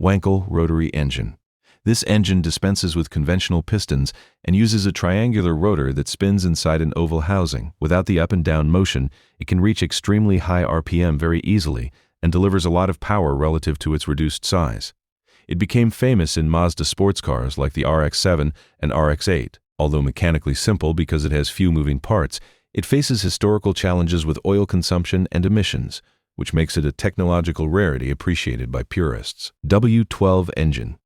Wankel rotary engine. This engine dispenses with conventional pistons and uses a triangular rotor that spins inside an oval housing. Without the up and down motion, it can reach extremely high RPM very easily and delivers a lot of power relative to its reduced size. It became famous in Mazda sports cars like the RX-7 and RX-8. Although mechanically simple because it has few moving parts, it faces historical challenges with oil consumption and emissions, which makes it a technological rarity appreciated by purists. W12 engine.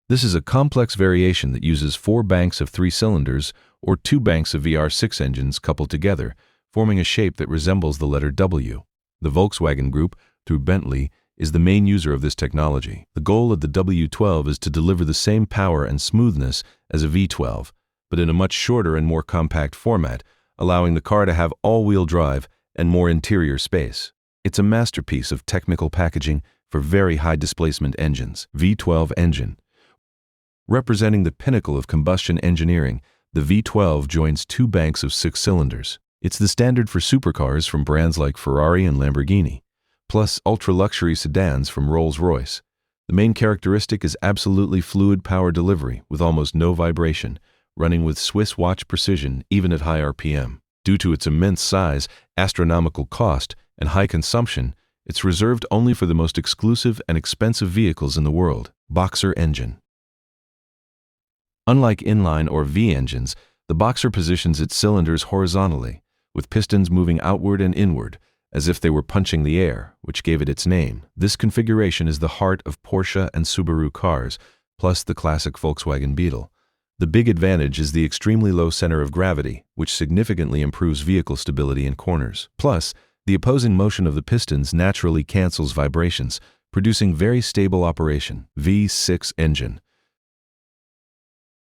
This is a complex variation that uses 4 banks of 3 cylinders or 2 banks of VR6 engines coupled together, forming a shape that resembles the letter W. The Volkswagen Group, through Bentley, is the main user of this technology. The goal of the W12 is to deliver the same power and smoothness as a V12, but in a much shorter and more compact format, allowing the car to have all-wheel drive and more interior space. It's a masterpiece of technical packaging for very high-displacement engines. V12 engine. Representing the pinnacle of combustion engineering, the V12 joins 2 banks of 6 cylinders. It's the standard for supercars from brands like Ferrari and Lamborghini, plus ultra-luxury sedans from Rolls-Royce. The main characteristic is absolutely fluid power delivery with almost no vibration, running with Swiss watch precision even at high RPM. Due to its immense size, astronomical cost, and high consumption, it's reserved only for the most exclusive and expensive vehicles in the world. Boxer engine. Unlike inline or V engines, the Boxer positions its cylinders horizontally, with pistons moving outward and inward, as if they were punching the air, which gave it its name. This configuration is the heart of Porsche and Subaru cars, plus the classic Volkswagen Beetle. The big advantage is the extremely low center of gravity, which significantly improves vehicle stability in corners. Plus, the opposing motion of the pistons naturally cancels vibrations, producing very stable operation. V6 engine.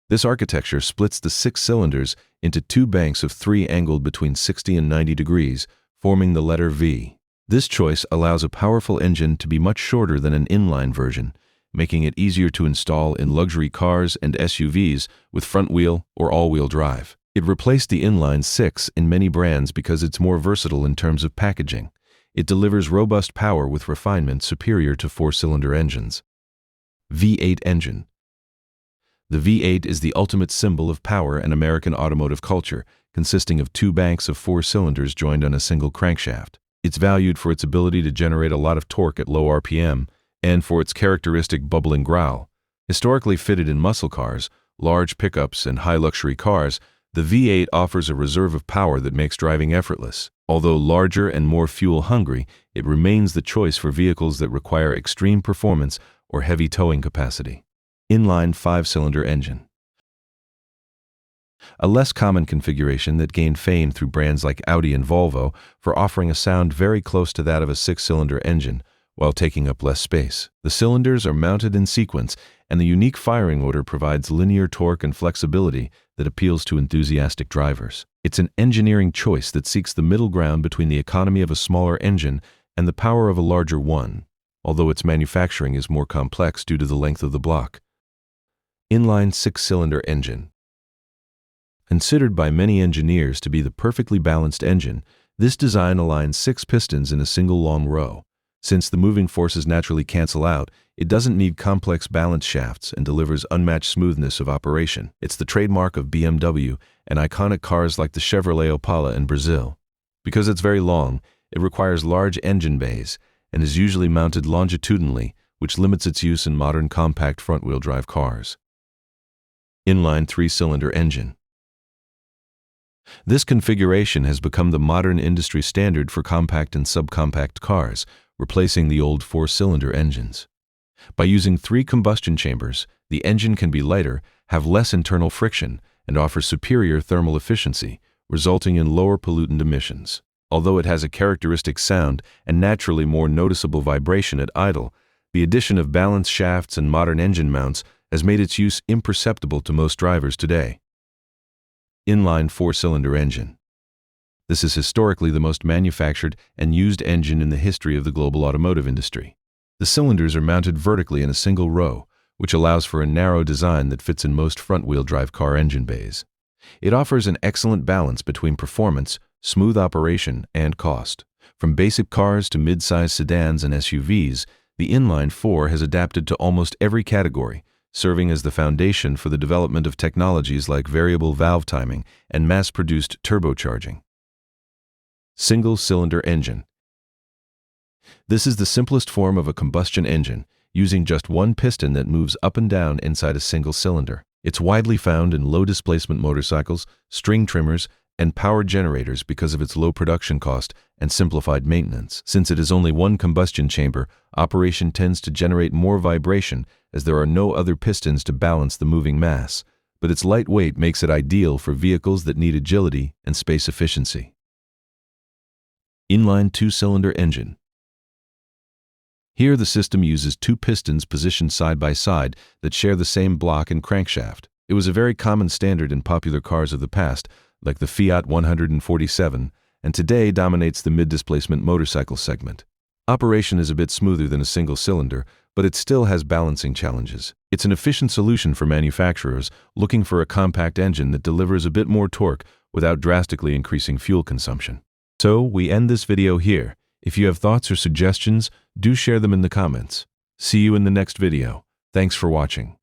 This architecture splits the 6 cylinders into 2 banks of 3 angled between 60 and 90 degrees, forming the letter V. This choice allows a powerful engine to be much shorter than an inline version, making it easier to install in luxury cars and SUVs with front-wheel or all-wheel drive. It replaced the inline 6 in many brands because it's more versatile in terms of packaging. It delivers robust power with refinement superior to 4-cylinder engines. V8 engine. The V8 is the ultimate symbol of power in American automotive culture, consisting of 2 banks of 4 cylinders joined on a single crankshaft. It's valued for its ability to generate a lot of torque at low RPM and for its characteristic bubbling growl. Historically fitted in muscle cars, large pickups, and high-luxury cars, the V8 offers a reserve of power that makes driving effortless. Although larger and more fuel-hungry, it remains the choice for vehicles that require extreme performance or heavy towing capacity. Inline 5-cylinder engine. A less common configuration that gained fame through brands like Audi and Volvo for offering a sound very close to that of a 6-cylinder engine while taking up less space. The cylinders are mounted in sequence, and the unique firing order provides linear torque and flexibility that appeals to enthusiastic drivers. It's an engineering choice that seeks the middle ground between the economy of a smaller engine and the power of a larger one, although its manufacturing is more complex due to the length of the block. Inline 6-cylinder engine. Considered by many engineers to be the perfectly balanced engine, this design aligns 6 pistons in a single long row. Since the moving forces naturally cancel out, it doesn't need complex balance shafts and delivers unmatched smoothness of operation. It's the trademark of BMW and iconic cars like the Chevrolet Opala in Brazil. Because it's very long, it requires large engine bays and is usually mounted longitudinally, which limits its use in modern compact front-wheel drive cars. Inline 3-cylinder engine. This configuration has become the modern industry standard for compact and subcompact cars, replacing the old 4-cylinder engines. By using 3 combustion chambers, the engine can be lighter, have less internal friction, and offer superior thermal efficiency, resulting in lower pollutant emissions. Although it has a characteristic sound and naturally more noticeable vibration at idle, the addition of balance shafts and modern engine mounts has made its use imperceptible to most drivers today. Inline 4-cylinder engine. This is historically the most manufactured and used engine in the history of the global automotive industry. The cylinders are mounted vertically in a single row, which allows for a narrow design that fits in most front-wheel drive car engine bays. It offers an excellent balance between performance, smooth operation, and cost. From basic cars to mid-size sedans and SUVs, The inline-4 has adapted to almost every category, serving as the foundation for the development of technologies like variable valve timing and mass-produced turbocharging. Single-cylinder engine. This is the simplest form of a combustion engine, using just one piston that moves up and down inside a single cylinder. It's widely found in low-displacement motorcycles, string trimmers, and power generators because of its low production cost and simplified maintenance. Since it is only one combustion chamber, operation tends to generate more vibration as there are no other pistons to balance the moving mass, but its light weight makes it ideal for vehicles that need agility and space efficiency. Inline two-cylinder engine. Here the system uses two pistons positioned side by side that share the same block and crankshaft. It was a very common standard in popular cars of the past, like the Fiat 147, and today dominates the mid-displacement motorcycle segment. Operation is a bit smoother than a single cylinder, but it still has balancing challenges. It's an efficient solution for manufacturers looking for a compact engine that delivers a bit more torque without drastically increasing fuel consumption. So, we end this video here. If you have thoughts or suggestions, do share them in the comments. See you in the next video. Thanks for watching.